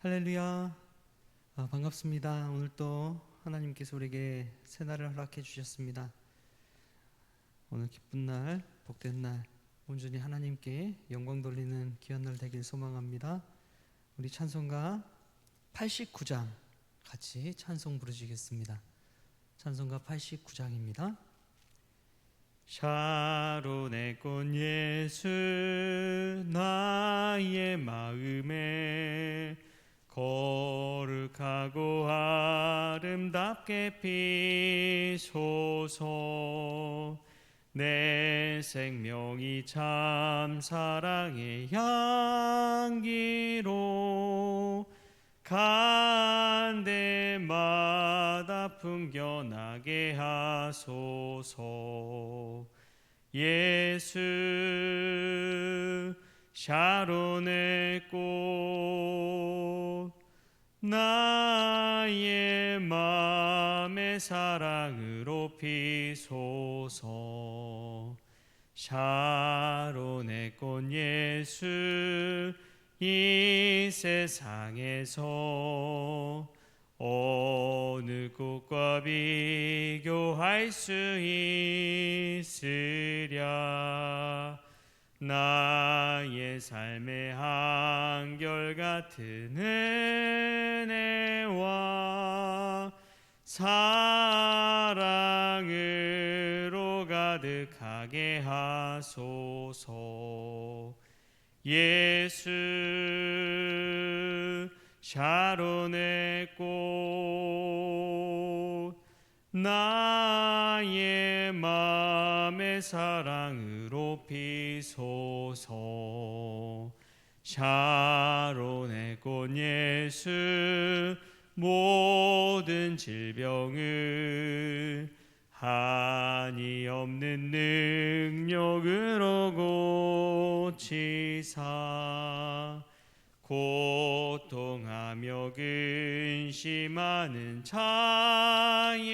할렐루야. 반갑습니다. 오늘 또 하나님께서 우리에게 새날을 허락해 주셨습니다. 오늘 기쁜 날, 복된 날, 온전히 하나님께 영광 돌리는 귀한 날 되길 소망합니다. 우리 찬송가 89장 같이 찬송 부르시겠습니다. 찬송가 89장입니다. 샤론의 꽃 예수 나의 마음에 거룩하고 아름답게 피소서. 내 생명이 참 사랑의 향기로 간데마다 풍겨나게 하소서. 예수 샤론의 꽃 나의 맘의 사랑으로 피소서. 샤론의 꽃 예수 이 세상에서 어느 꽃과 비교할 수 있으랴. 나의 삶의 한결같은 은혜와 사랑으로 가득하게 하소서. 예수 샤론의 꽃 나의 맘의 사랑으로 피소서. 샤론의 꽃 예수 모든 질병을 한이 없는 능력으로 고치사 고통하며 근심하는 자에게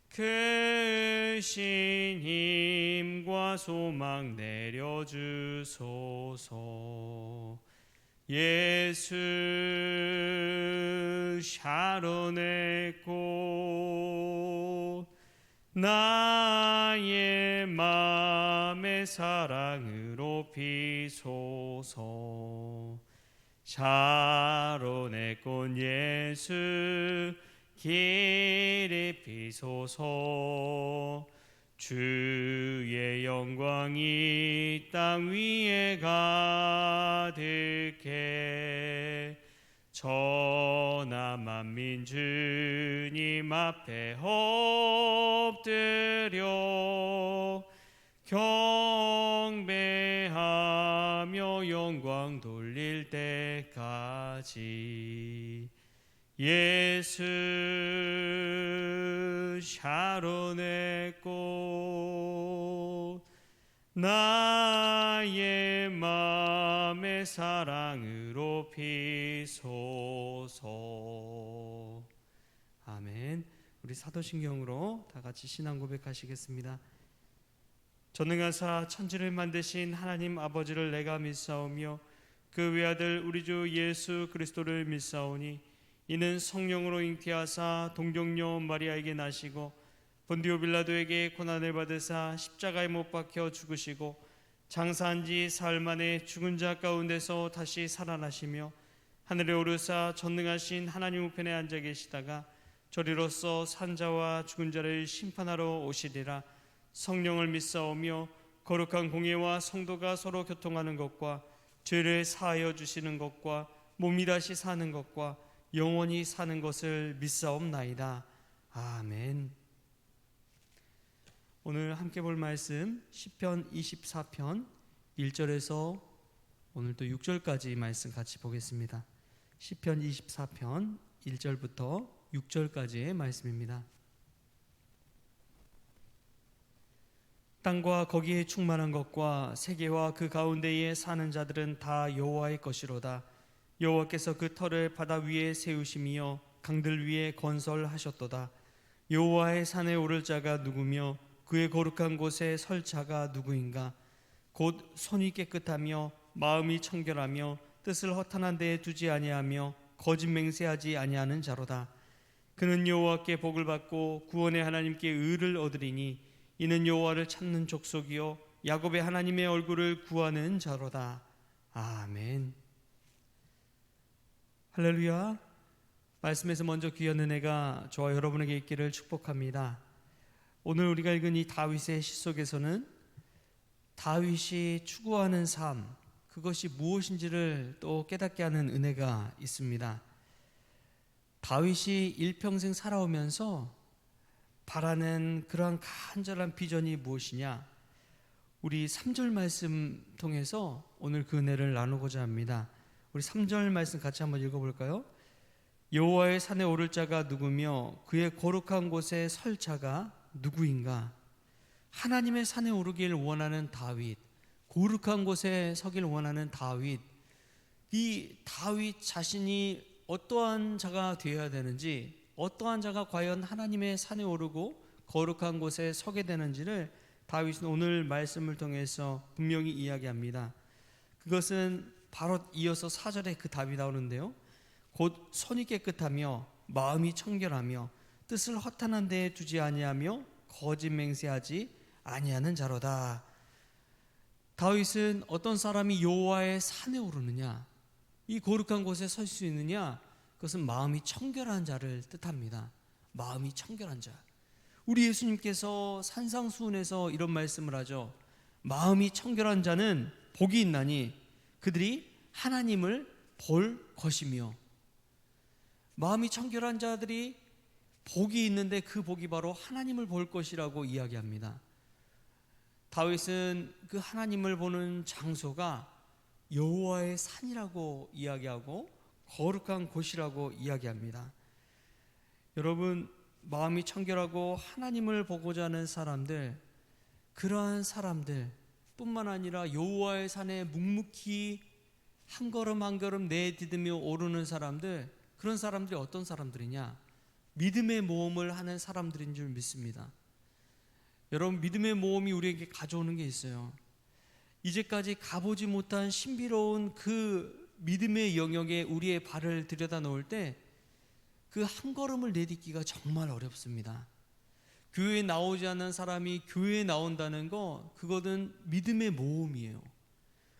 크신 힘과 소망 내려주소서. 예수 샤론의 꽃 나의 맘의 사랑으로 피소서. 샤론의 꽃 예수 길이 피소서. 주의 영광이 땅 위에 가득해 천하 만민 주님 앞에 엎드려 경배하며 영광 돌릴 때까지. 예수 샤론의 꽃 나의 맘의 사랑으로 피소서. 아멘. 우리 사도신경으로 다 같이 신앙 고백하시겠습니다. 전능하사 천지를 만드신 하나님 아버지를 내가 믿사오며 그 외아들 우리 주 예수 그리스도를 믿사오니 이는 성령으로 잉태하사 동정녀 마리아에게 나시고 본디오 빌라도에게 고난을 받으사 십자가에 못 박혀 죽으시고 장사한 지 사흘 만에 죽은 자 가운데서 다시 살아나시며 하늘에 오르사 전능하신 하나님 우편에 앉아 계시다가 저리로서 산자와 죽은 자를 심판하러 오시리라. 성령을 믿사오며 거룩한 공예와 성도가 서로 교통하는 것과 죄를 사하여 주시는 것과 몸이 다시 사는 것과 영원히 사는 것을 믿사옵나이다. 아멘. 오늘 함께 볼 말씀 시편 24편 1절에서 오늘 또 6절까지 말씀 같이 보겠습니다. 시편 24편 1절부터 6절까지의 말씀입니다. 땅과 거기에 충만한 것과 세계와 그 가운데에 사는 자들은 다 여호와의 것이로다. 여호와께서 그 터를 바다 위에 세우심이여 강들 위에 건설하셨도다. 여호와의 산에 오를 자가 누구며 그의 거룩한 곳에 설 자가 누구인가? 곧 손이 깨끗하며 마음이 청결하며 뜻을 허탄한 데에 두지 아니하며 거짓 맹세하지 아니하는 자로다. 그는 여호와께 복을 받고 구원의 하나님께 의를 얻으리니 이는 여호와를 찾는 족속이요 야곱의 하나님의 얼굴을 구하는 자로다. 아멘. 할렐루야. 말씀에서 먼저 귀한 은혜가 저와 여러분에게 있기를 축복합니다. 오늘 우리가 읽은 이 다윗의 시 속에서는 다윗이 추구하는 삶, 그것이 무엇인지를 또 깨닫게 하는 은혜가 있습니다. 다윗이 일평생 살아오면서 바라는 그러한 간절한 비전이 무엇이냐? 우리 3절 말씀 통해서 오늘 그 은혜를 나누고자 합니다. 우리 3절 말씀 같이 한번 읽어볼까요? 여호와의 산에 오를 자가 누구며 그의 거룩한 곳에 설 자가 누구인가? 하나님의 산에 오르길 원하는 다윗, 거룩한 곳에 서길 원하는 다윗, 이 다윗 자신이 어떠한 자가 되어야 되는지, 어떠한 자가 과연 하나님의 산에 오르고 거룩한 곳에 서게 되는지를 다윗은 오늘 말씀을 통해서 분명히 이야기합니다. 그것은 바로 이어서 4절에 그 답이 나오는데요. 곧 손이 깨끗하며 마음이 청결하며 뜻을 허탄한 데에 두지 아니하며 거짓 맹세하지 아니하는 자로다. 다윗은 어떤 사람이 여호와의 산에 오르느냐, 이 거룩한 곳에 설 수 있느냐, 그것은 마음이 청결한 자를 뜻합니다. 마음이 청결한 자. 우리 예수님께서 산상수훈에서 이런 말씀을 하죠. 마음이 청결한 자는 복이 있나니 그들이 하나님을 볼 것이며. 마음이 청결한 자들이 복이 있는데 그 복이 바로 하나님을 볼 것이라고 이야기합니다. 다윗은 그 하나님을 보는 장소가 여호와의 산이라고 이야기하고 거룩한 곳이라고 이야기합니다. 여러분, 마음이 청결하고 하나님을 보고자 하는 사람들, 그러한 사람들 뿐만 아니라 여호와의 산에 묵묵히 한 걸음 한 걸음 내디디며 오르는 사람들, 그런 사람들이 어떤 사람들이냐? 믿음의 모험을 하는 사람들인 줄 믿습니다. 여러분, 믿음의 모험이 우리에게 가져오는 게 있어요. 이제까지 가보지 못한 신비로운 그 믿음의 영역에 우리의 발을 들여다 놓을 때 그 한 걸음을 내딛기가 정말 어렵습니다. 교회에 나오지 않는 사람이 교회에 나온다는 거, 그거는 믿음의 모험이에요.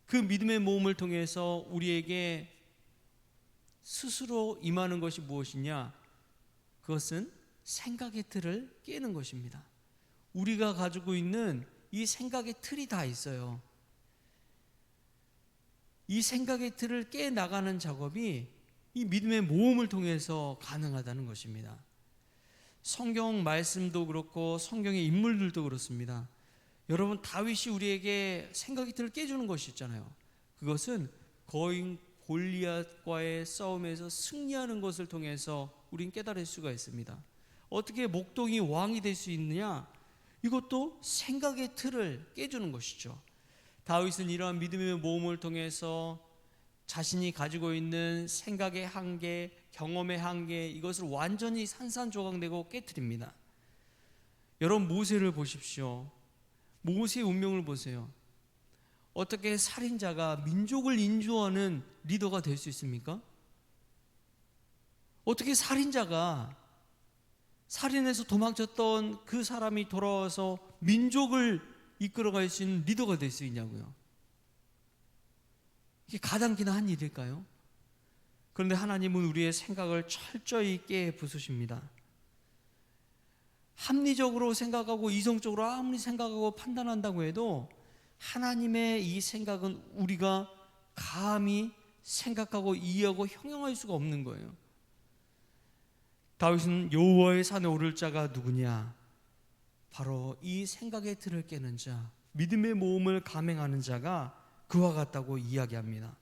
그 믿음의 모험을 통해서 우리에게 스스로 임하는 것이 무엇이냐? 그것은 생각의 틀을 깨는 것입니다. 우리가 가지고 있는 이 생각의 틀이 다 있어요. 이 생각의 틀을 깨나가는 작업이 이 믿음의 모험을 통해서 가능하다는 것입니다. 성경 말씀도 그렇고 성경의 인물들도 그렇습니다. 여러분, 다윗이 우리에게 생각의 틀을 깨주는 것이 있잖아요. 그것은 거인 골리앗과의 싸움에서 승리하는 것을 통해서 우린 깨달을 수가 있습니다. 어떻게 목동이 왕이 될 수 있느냐? 이것도 생각의 틀을 깨주는 것이죠. 다윗은 이러한 믿음의 모험을 통해서 자신이 가지고 있는 생각의 한계, 경험의 한계, 이것을 완전히 산산조각내고 깨트립니다. 여러분, 모세를 보십시오. 모세의 운명을 보세요. 어떻게 살인자가 민족을 인도하는 리더가 될 수 있습니까? 어떻게 살인자가 살인해서 도망쳤던 그 사람이 돌아와서 민족을 이끌어갈 수 있는 리더가 될 수 있냐고요. 이게 가당키나 한 일일까요? 그런데 하나님은 우리의 생각을 철저히 깨부수십니다. 합리적으로 생각하고 이성적으로 아무리 생각하고 판단한다고 해도 하나님의 이 생각은 우리가 감히 생각하고 이해하고 형용할 수가 없는 거예요. 다윗은 여호와의 산에 오를 자가 누구냐? 바로 이 생각의 틀을 깨는 자, 믿음의 모험을 감행하는 자가 그와 같다고 이야기합니다.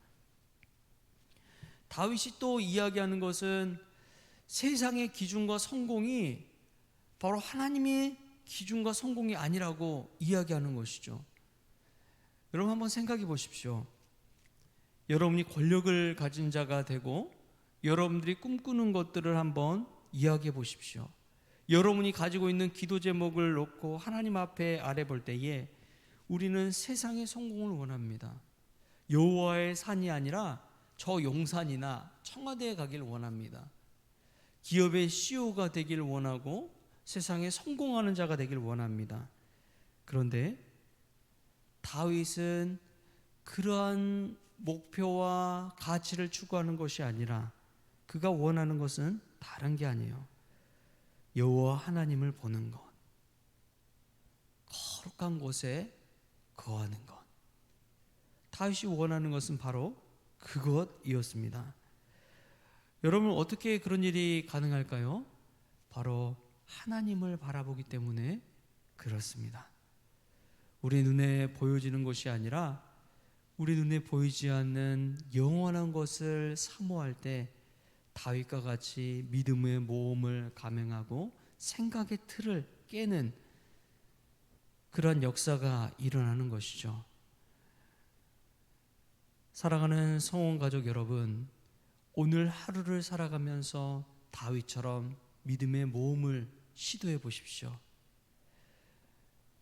다윗이 또 이야기하는 것은 세상의 기준과 성공이 바로 하나님의 기준과 성공이 아니라고 이야기하는 것이죠. 여러분, 한번 생각해 보십시오. 여러분이 권력을 가진 자가 되고 여러분들이 꿈꾸는 것들을 한번 이야기해 보십시오. 여러분이 가지고 있는 기도 제목을 놓고 하나님 앞에 아래 볼 때에 우리는 세상의 성공을 원합니다. 여호와의 산이 아니라 저 용산이나 청와대에 가길 원합니다. 기업의 CEO가 되길 원하고 세상에 성공하는 자가 되길 원합니다. 그런데 다윗은 그러한 목표와 가치를 추구하는 것이 아니라 그가 원하는 것은 다른 게 아니에요. 여호와 하나님을 보는 것, 거룩한 곳에 거하는 것. 다윗이 원하는 것은 바로 그것이었습니다. 여러분, 어떻게 그런 일이 가능할까요? 바로 하나님을 바라보기 때문에 그렇습니다. 우리 눈에 보여지는 것이 아니라 우리 눈에 보이지 않는 영원한 것을 사모할 때 다윗과 같이 믿음의 모험을 감행하고 생각의 틀을 깨는 그러한 역사가 일어나는 것이죠. 사랑하는 성원 가족 여러분, 오늘 하루를 살아가면서 다윗처럼 믿음의 모험을 시도해 보십시오.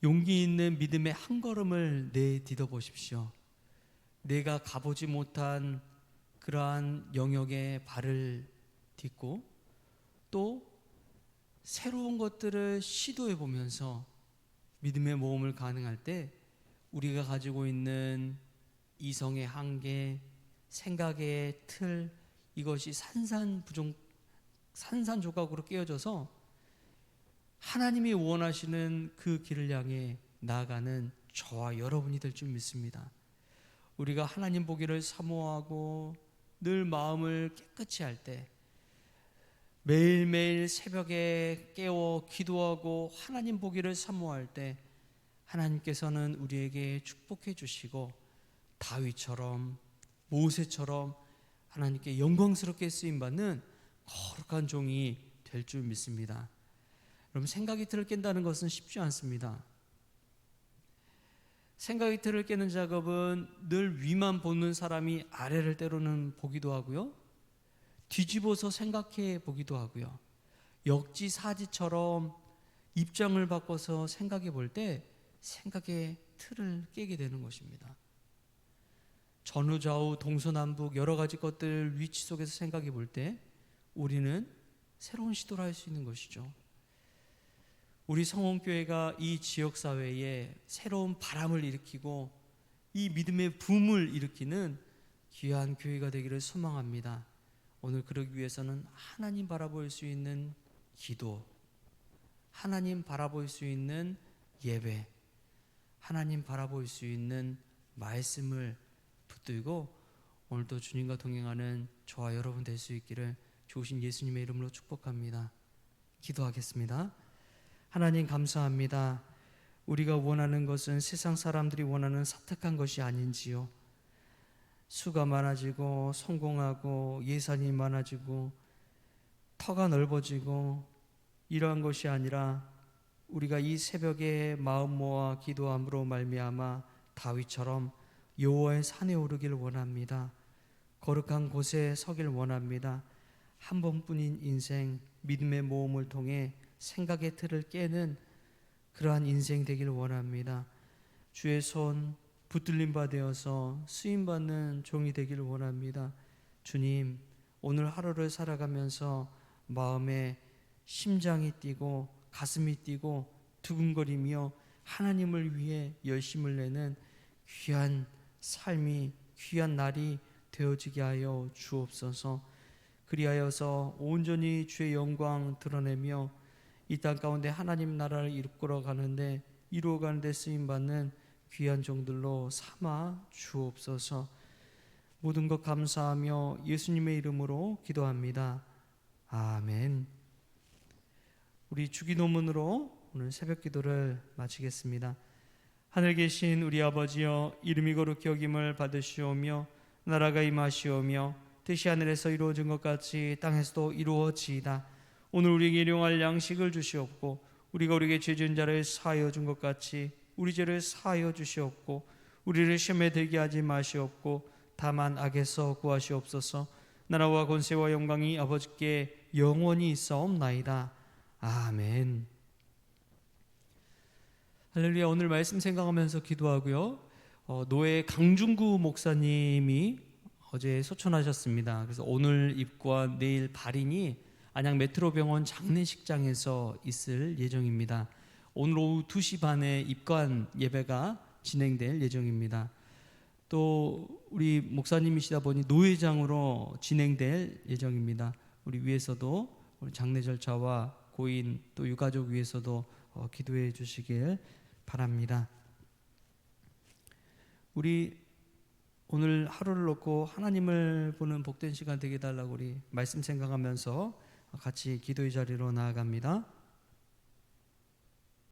용기 있는 믿음의 한 걸음을 내딛어 보십시오. 내가 가보지 못한 그러한 영역에 발을 딛고 또 새로운 것들을 시도해 보면서 믿음의 모험을 가능할 때 우리가 가지고 있는 이성의 한계, 생각의 틀, 이것이 산산조각으로 깨어져서 하나님이 원하시는 그 길을 향해 나아가는 저와 여러분이 될 줄 믿습니다. 우리가 하나님 보기를 사모하고 늘 마음을 깨끗이 할 때, 매일매일 새벽에 깨워 기도하고 하나님 보기를 사모할 때 하나님께서는 우리에게 축복해 주시고 다윗처럼 모세처럼 하나님께 영광스럽게 쓰임받는 거룩한 종이 될 줄 믿습니다. 여러분, 생각의 틀을 깬다는 것은 쉽지 않습니다. 생각의 틀을 깨는 작업은 늘 위만 보는 사람이 아래를 때로는 보기도 하고요, 뒤집어서 생각해 보기도 하고요, 역지사지처럼 입장을 바꿔서 생각해 볼 때 생각의 틀을 깨게 되는 것입니다. 전후좌우 동서남북 여러 가지 것들 위치 속에서 생각해 볼 때 우리는 새로운 시도를 할 수 있는 것이죠. 우리 성원교회가 이 지역사회에 새로운 바람을 일으키고 이 믿음의 붐을 일으키는 귀한 교회가 되기를 소망합니다. 오늘 그러기 위해서는 하나님 바라볼 수 있는 기도, 하나님 바라볼 수 있는 예배, 하나님 바라볼 수 있는 말씀을 붙들고 오늘도 주님과 동행하는 저와 여러분 될 수 있기를 좋으신 예수님의 이름으로 축복합니다. 기도하겠습니다. 하나님, 감사합니다. 우리가 원하는 것은 세상 사람들이 원하는 사특한 것이 아닌지요, 수가 많아지고 성공하고 예산이 많아지고 터가 넓어지고 이러한 것이 아니라 우리가 이 새벽에 마음 모아 기도함으로 말미암아 다윗처럼 여호와의 산에 오르길 원합니다. 거룩한 곳에 서길 원합니다. 한 번뿐인 인생, 믿음의 모험을 통해 생각의 틀을 깨는 그러한 인생 되길 원합니다. 주의 손 붙들림 바 되어서 쓰임받는 종이 되길 원합니다. 주님, 오늘 하루를 살아가면서 마음에 심장이 뛰고 가슴이 뛰고 두근거리며 하나님을 위해 열심을 내는 귀한 삶이, 귀한 날이 되어지게 하여 주옵소서. 그리하여서 온전히 주의 영광 드러내며 이 땅 가운데 하나님 나라를 이루어가는 데 쓰임받는 귀한 종들로 삼아 주옵소서. 모든 것 감사하며 예수님의 이름으로 기도합니다. 아멘. 우리 주기도문으로 오늘 새벽 기도를 마치겠습니다. 하늘 계신 우리 아버지여, 이름이 거룩히 여김을 받으시오며 나라가 임하시오며 뜻이 하늘에서 이루어진 것 같이 땅에서도 이루어지이다. 오늘 우리에게 일용할 양식을 주시옵고 우리가 우리에게 죄 지은 자를 사하여 준 것 같이 우리 죄를 사하여 주시옵고 우리를 시험에 들게 하지 마시옵고 다만 악에서 구하시옵소서. 나라와 권세와 영광이 아버지께 영원히 있사옵나이다. 아멘. 할렐루야. 오늘 말씀 생각하면서 기도하고요, 노예 강중구 목사님이 어제 소천하셨습니다. 그래서 오늘 입과 내일 발인이 안양 메트로병원 장례식장에서 있을 예정입니다. 오늘 오후 2시 반에 입관 예배가 진행될 예정입니다. 또 우리 목사님이시다 보니 노회장으로 진행될 예정입니다. 우리 위에서도 우리 장례 절차와 고인 또 유가족 위해서도 기도해 주시길 바랍니다. 우리 오늘 하루를 놓고 하나님을 보는 복된 시간 되게 달라고 우리 말씀 생각하면서 같이 기도의 자리로 나아갑니다.